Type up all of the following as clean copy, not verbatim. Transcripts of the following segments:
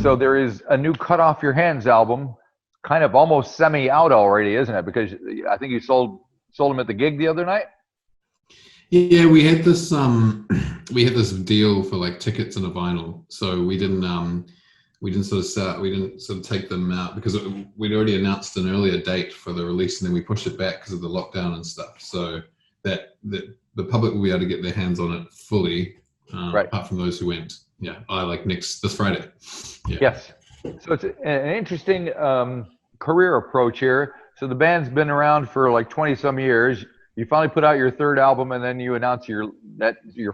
So there is a new Cut Off Your Hands album, kind of almost semi-out already, isn't it? Because I think you sold them at the gig the other night. Yeah, we had this deal for like tickets and a vinyl, so we didn't sort of take them out because we'd already announced an earlier date for the release, and then we pushed it back because of the lockdown and stuff. So that the public will be able to get their hands on it fully, right. Apart from those who went. Yeah, this Friday. Yeah. Yes. So it's an interesting career approach here. So the band's been around for like 20 some years. You finally put out your third album, and then you announce your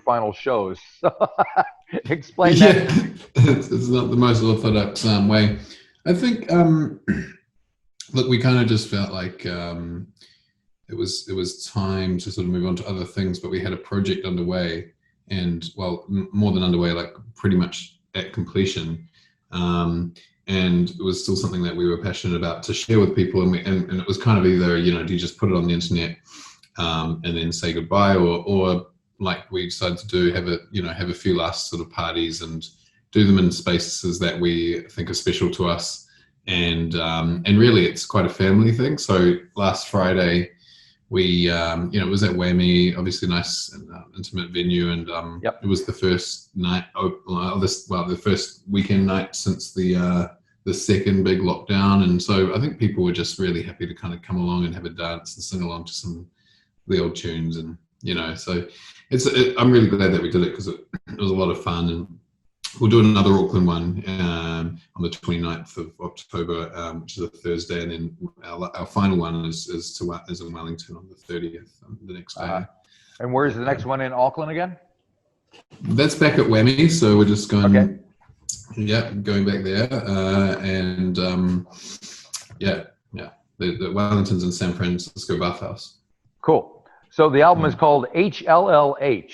final shows. So explain that. Yeah, it's not the most orthodox way. I think. Look, we kind of just felt like it was time to sort of move on to other things, but we had a project underway, and more than underway, like pretty much at completion. And it was still something that we were passionate about to share with people, and it was kind of either, do you just put it on the internet and then say goodbye, or like we decided to do, have a few last sort of parties and do them in spaces that we think are special to us, and really it's quite a family thing. So last Friday we it was at Whammy, obviously nice and intimate venue, and Yep. It was the first night, the first weekend night since the second big lockdown, and so I think people were just really happy to kind of come along and have a dance and sing along to some of the old tunes, and so I'm really glad that we did it because it was a lot of fun, and we'll do another Auckland one on the 29th of October, which is a Thursday, and then our final one is in Wellington on the 30th, the next day. And where's the next one in Auckland again? That's back at Whammy, so we're just going. Okay. Yeah, going back there, and the Wellington's in San Francisco Bathhouse. Cool. So the album is called HLLH.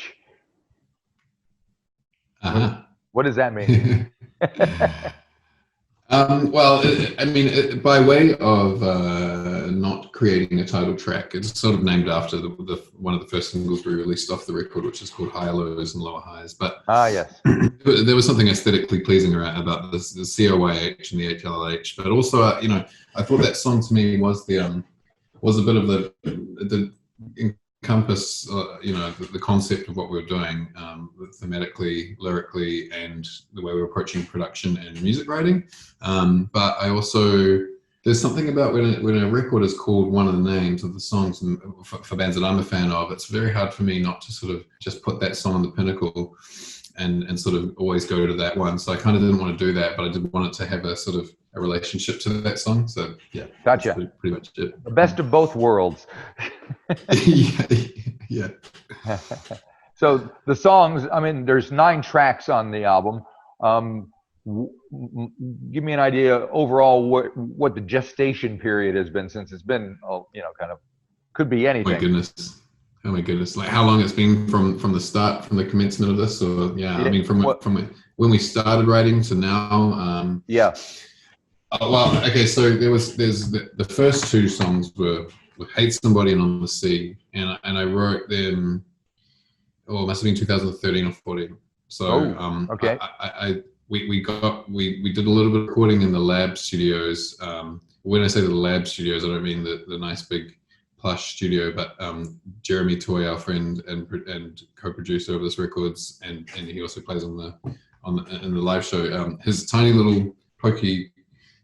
What does that mean? By way of not creating a title track, it's sort of named after one of the first singles we released off the record, which is called Higher Lows and Lower Highs. But yes, there was something aesthetically pleasing about the COYH and the HLH. But also, I thought that song to me was a bit of the encompass, the concept of what we were doing, thematically, lyrically, and the way we were approaching production and music writing. But I also, there's something about when a record is called one of the names of the songs, and for bands that I'm a fan of, it's very hard for me not to sort of just put that song on the pinnacle and sort of always go to that one. So I kind of didn't want to do that, but I did want it to have a sort of a relationship to that song. So yeah, gotcha. That's pretty much it. The best of both worlds. Yeah. So the songs, there's 9 tracks on the album. Give me an idea overall what the gestation period has been, since it's been, kind of, could be anything. Oh my goodness! Like how long it's been from the start, from the commencement of this, or from when we started writing to now. Yeah. Okay. So there's the first 2 songs were Hate Somebody and On the Sea, and I wrote them. Oh, it must have been 2013 or 14. So okay. We did a little bit of recording in the lab studios. When I say the lab studios, I don't mean the nice big plush studio, but Jeremy Toy, our friend and co-producer of this records, and he also plays in the live show. His tiny little pokey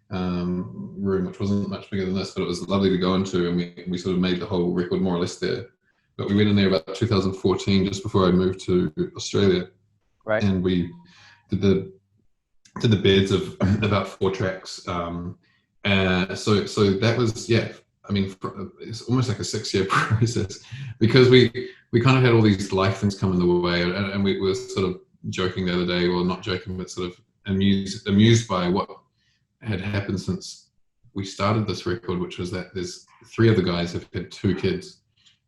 room, which wasn't much bigger than this, but it was lovely to go into, and we sort of made the whole record more or less there. But we went in there about 2014, just before I moved to Australia, right? And we did the beds of about 4 tracks. So that was it's almost like a 6-year process, because we kind of had all these life things coming the way, and we were sort of joking the other day, well, not joking, but sort of amused by what had happened since we started this record, which was that there's 3 of the guys have had 2 kids,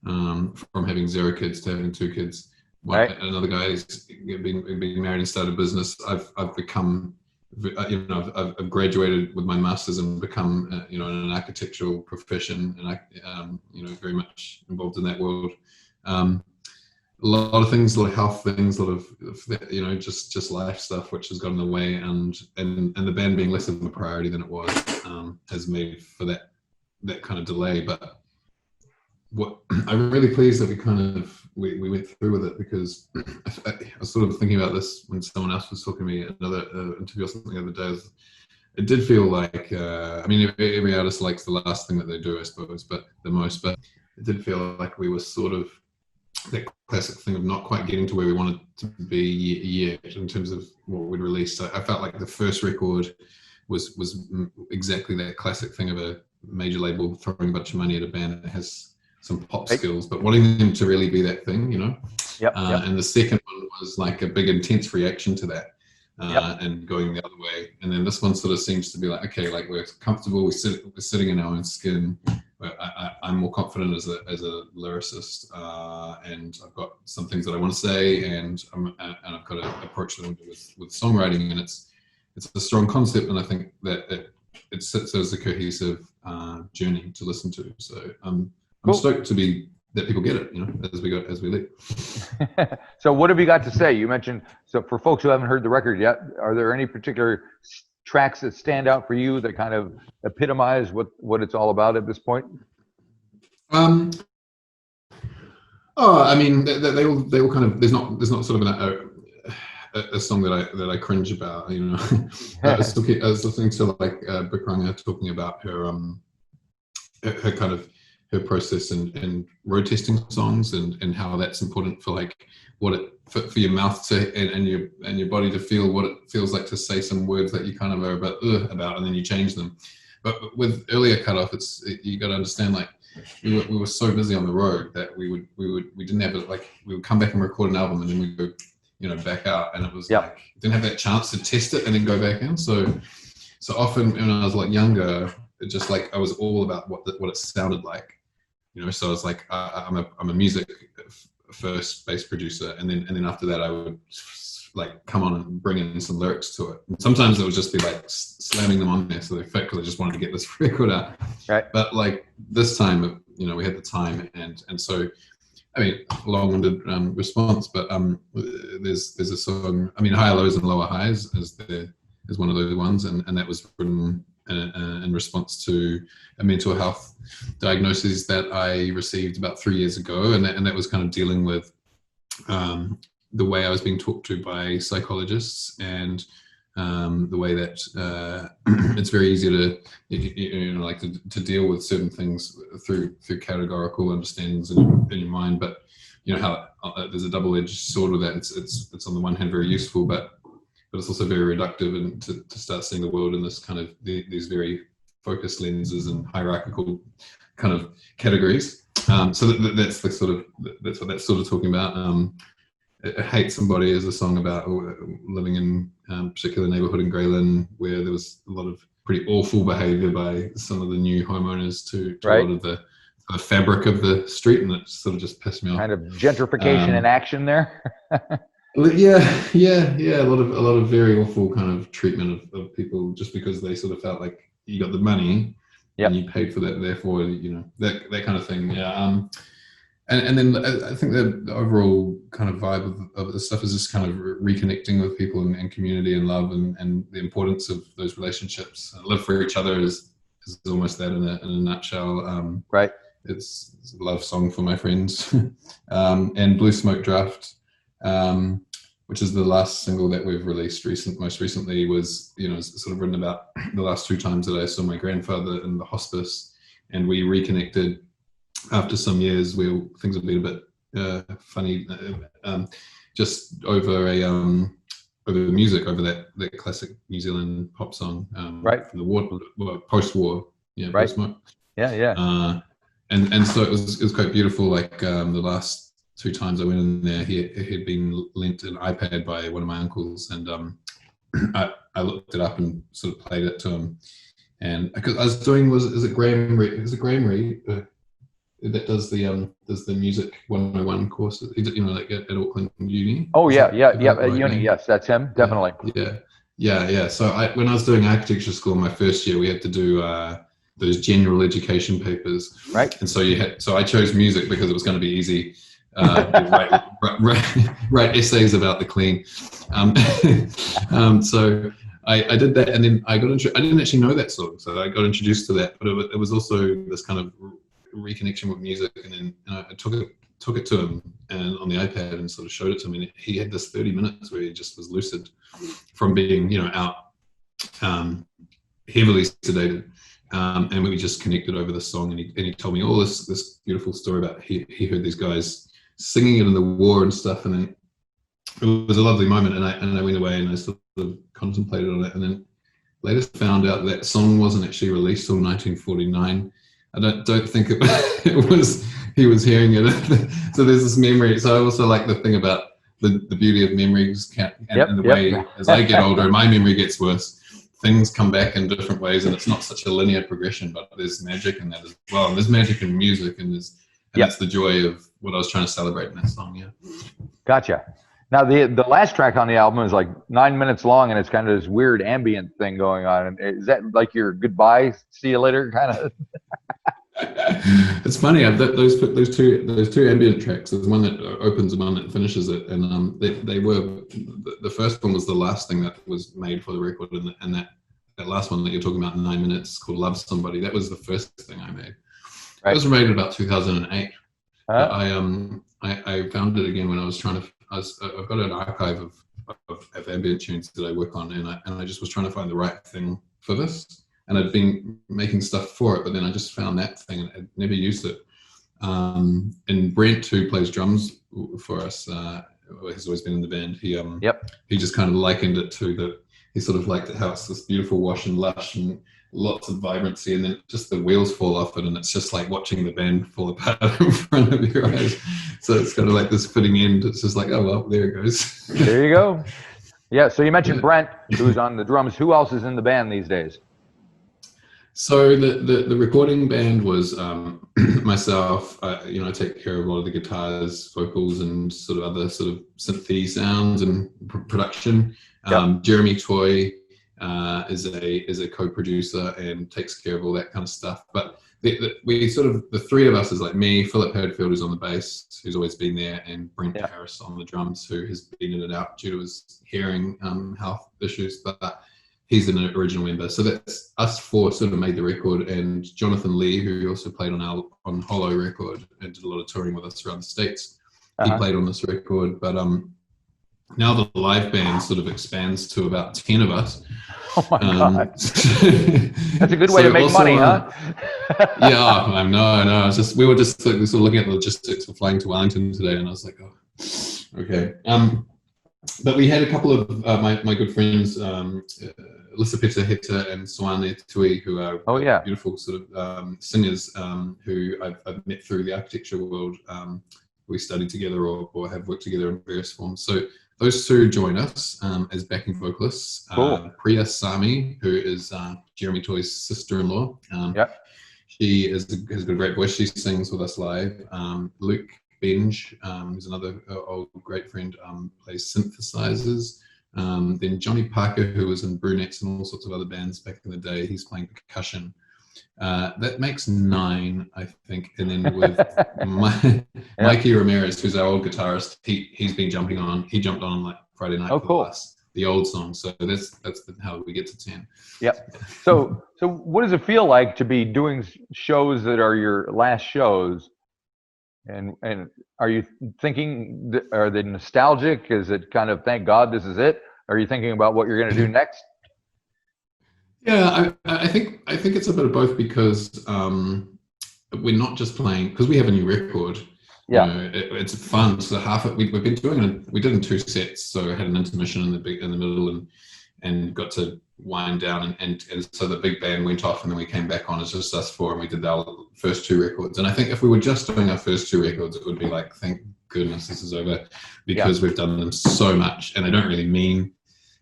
from having 0 kids to having 2 kids. Right. Another guy has been married and started a business. I've become, I've graduated with my master's and become, in an architectural profession, and I, very much involved in that world. a lot of things, a lot of health things, a lot of, you know, just life stuff, which has got in the way, and the band being less of a priority than it was, has made for that kind of delay. But what I'm really pleased that we went through with it, because I was sort of thinking about this when someone else was talking to me, another interview or something the other day. It did feel like, I mean, every artist likes the last thing that they do, I suppose, but it did feel like we were sort of that classic thing of not quite getting to where we wanted to be yet in terms of what we'd released. I felt like the first record was exactly that classic thing of a major label throwing a bunch of money at a band that has some pop skills, but wanting them to really be that thing, you know? Yep. And the second one was like a big, intense reaction to that. And going the other way. And then this one sort of seems to be like, okay, like we're comfortable, we're sitting in our own skin. I'm more confident as a lyricist, and I've got some things that I want to say, and I've got to approach them with songwriting, and it's a strong concept, and I think that it sits as a cohesive journey to listen to. So I'm stoked to be that people get it, you know, as we leave. So what have you got to say? You mentioned, so for folks who haven't heard the record yet, are there any particular tracks that stand out for you that kind of epitomize what it's all about at this point? I mean, they all kind of, there's not sort of a song that I cringe about, you know. I was listening to like Bikranga talking about her kind of her process and road testing songs, and how that's important for like what it for your mouth to and your body to feel what it feels like to say some words that you kind of are about, and then you change them. But with earlier Cutoff, you got to understand, like we were so busy on the road that we didn't have it, like we would come back and record an album and then we go, you know, back out, and it was like didn't have that chance to test it and then go back in. So often when I was like younger, it just like I was all about what it sounded like. You know, so I was like, I'm a music first bass producer, and then after that I would like come on and bring in some lyrics to it. And sometimes it would just be like slamming them on there so they fit, because I just wanted to get this record out. Right. But like this time, you know, we had the time, and so I mean, long-winded response, but there's a song. I mean, Higher Lows and Lower Highs is one of those ones, and that was written in response to a mental health diagnosis that I received about 3 years ago, and that was kind of dealing with the way I was being talked to by psychologists, and the way that it's very easy to, you know, like to deal with certain things through categorical understandings in your mind, but you know how there's a double-edged sword with that. It's on the one hand very useful, but it's also very reductive, and to start seeing the world in this kind of these very focused lenses and hierarchical kind of categories. So that's the sort of, that's what that's sort of talking about. Hate Somebody is a song about living in a particular neighborhood in Grey Lynn where there was a lot of pretty awful behavior by some of the new homeowners to a lot of the fabric of the street, and it sort of just pissed me off. Kind of gentrification in action there. Yeah. A lot of very awful kind of treatment of people just because they sort of felt like you got the money and you paid for that, therefore, you know, that kind of thing. Yeah. And then I think the overall kind of vibe of the stuff is just kind of reconnecting with people and community and love, and the importance of those relationships. Live for each other is almost that in a nutshell. Right. It's a love song for my friends. And Blue Smoke Draft, which is the last single that we've released most recently, was, you know, sort of written about the last 2 times that I saw my grandfather in the hospice, and we reconnected after some years where things have been a bit funny, just over over music, over that classic New Zealand pop song, right, from the war, post-war, right, Blue Smoke. Yeah. And so it was quite beautiful. Like the last 2 times I went in there, he had been lent an iPad by one of my uncles, and I looked it up and sort of played it to him. And because I was doing, is it Graham Reed that does the music 101 course, you know, like at Auckland Uni. Oh yeah, at Uni, yes, that's him, definitely. Yeah. So when I was doing architecture school in my first year, we had to do those general education papers, right? And so I chose music because it was going to be easy. write essays about the clean. So I did that, and then I didn't actually know that song, so I got introduced to that. But it was also this kind of reconnection with music, and then I took it to him and on the iPad and sort of showed it to him, and he had this 30 minutes where he just was lucid from being out heavily sedated, and we just connected over the song, and he told me all this beautiful story about he heard these guys singing it in the war and stuff, and then it was a lovely moment, and I went away and I sort of contemplated on it, and then later found out that song wasn't actually released till 1949. I don't think it was, he was hearing it. So there's this memory. So I also like the thing about the beauty of memories, and the way as I get older and my memory gets worse, things come back in different ways, and it's not such a linear progression, but there's magic in that as well. And there's magic in music, and that's the joy of what I was trying to celebrate in that song. Yeah. Gotcha. Now the last track on the album is like 9 minutes long, and it's kind of this weird ambient thing going on. Is that like your goodbye, see you later kind of? It's funny. Those two ambient tracks. There's one that opens and one that finishes it, and they were the first one was the last thing that was made for the record, and that last one that you're talking about in 9 minutes called "Love Somebody." That was the first thing I made. Right. It was made in about 2008. I found it again when I was trying to. I've got an archive of ambient tunes that I work on, and I just was trying to find the right thing for this. And I'd been making stuff for it, but then I just found that thing and I'd never used it. And Brent, who plays drums for us, he's always been in the band. He just kind of likened it to he sort of liked how it's this beautiful wash and lush and lots of vibrancy, and then just the wheels fall off it, and it's just like watching the band fall apart in front of your eyes. So it's kind of like this fitting end. It's just like, oh well, there it goes. There you go. Yeah. So you mentioned Brent, who's on the drums. Who else is in the band these days? So the recording band was myself. I take care of a lot of the guitars, vocals, and sort of other sort of synthy sounds and production. Jeremy Toy is a co-producer and takes care of all that kind of stuff. But we sort of, the three of us is like me, Philip Herdfield, who's on the bass, who's always been there, and Brent Harris on the drums, who has been in and out due to his hearing health issues, but he's an original member. So that's us four sort of made the record, and Jonathan Lee, who also played on Hollow record and did a lot of touring with us around the States. He played on this record, but now the live band sort of expands to about 10 of us. Oh my God. That's a good way to make money, huh? I know. It's just, we were just sort of looking at the logistics of flying to Wellington today, and I was like, oh, okay. But we had a couple of my good friends, Alyssa Petaheta and Swane Tui, who are beautiful sort of singers who I've met through the architecture world. We studied together or have worked together in various forms. So those two join us as backing vocalists. Cool. Priya Sami, who is Jeremy Toy's sister-in-law. She has got a great voice. She sings with us live. Luke Benj, who's another old great friend, plays synthesizers. Then Johnny Parker, who was in Brunettes and all sorts of other bands back in the day, he's playing percussion. That makes 9, I think. And then with Mikey Ramirez, who's our old guitarist, he's been jumping on. He jumped on like Friday night for the old song. So that's how we get to 10. Yep. So what does it feel like to be doing shows that are your last shows? And are you thinking, are they nostalgic? Is it kind of, thank God this is it? Are you thinking about what you're going to do next? Yeah, I think it's a bit of both, because we're not just playing, because we have a new record. Yeah, it's fun. So we've been doing it. We did in 2 sets, so I had an intermission in the middle and got to wind down, and so the big band went off, and then we came back on as just us four, and we did our first 2 records. And I think if we were just doing our first 2 records, it would be like, thank goodness this is over, because we've done them so much, and they don't really mean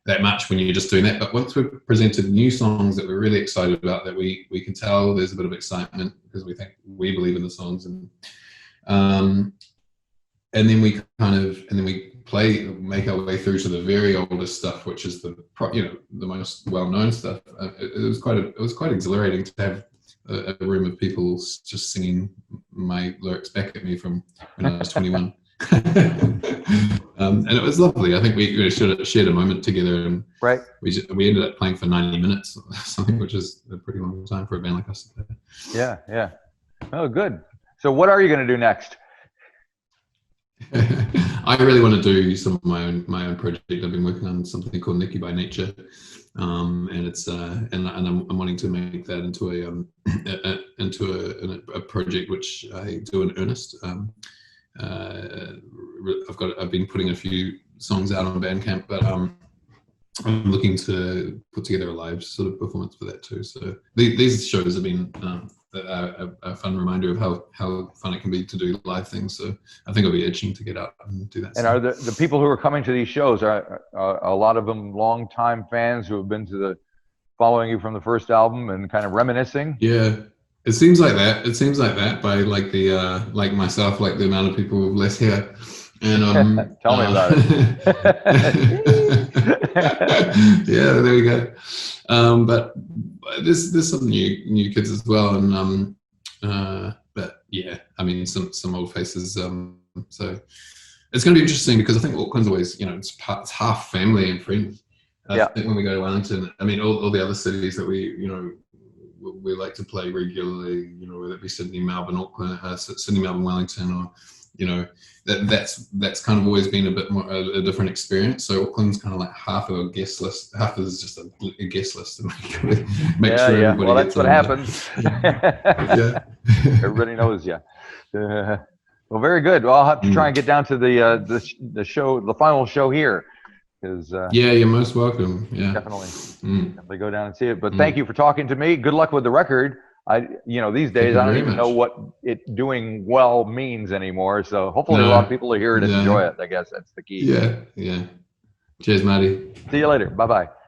that much when you're just doing that. But once we've presented new songs that we're really excited about, that we can tell there's a bit of excitement, because we believe in the songs, and then we make our way through to the very oldest stuff, which is the most well-known stuff. It was quite exhilarating to have a room of people just singing my lyrics back at me from when I was 21. And it was lovely. I think we shared a moment together, and Right. we ended up playing for 90 minutes or something, which is a pretty long time for a band like us to play. Yeah, yeah. Oh, good. So what are you going to do next? I really want to do some of my own project. I've been working on something called Nikki by Nature, and it's and I'm wanting to make that into a project which I do in earnest. I've been putting a few songs out on Bandcamp, but I'm looking to put together a live sort of performance for that too. So these shows have been a fun reminder of how fun it can be to do live things. So I think I'll be itching to get out and do that. And are the people who are coming to these shows, are a lot of them longtime fans who have been to following you from the first album and kind of reminiscing? Yeah, it seems like that. It seems like that by like the like myself, like the amount of people with less hair. And tell me about it. Yeah, there we go. But there's some new kids as well, and but yeah, I mean some old faces. So it's going to be interesting because I think Auckland's always, it's half family and friends. I think when we go to Wellington, I mean all the other cities that we like to play regularly, whether it be Sydney, Melbourne, Auckland, Sydney, Melbourne, Wellington, or that's kind of always been a bit more a different experience. So Auckland's kind of like half of a guest list, half is just a guest list, and make sure everybody. Well, that's what happens. Yeah, everybody knows you. Well, very good. Well, I'll have to try and get down to the show, the final show here, because yeah, you're most welcome. Yeah, definitely go down and see it. But thank you for talking to me. Good luck with the record. These days I don't even know what it doing well means anymore. So hopefully a lot of people will hear it and enjoy it. I guess that's the key. Yeah. Cheers, Marty. See you later. Bye-bye.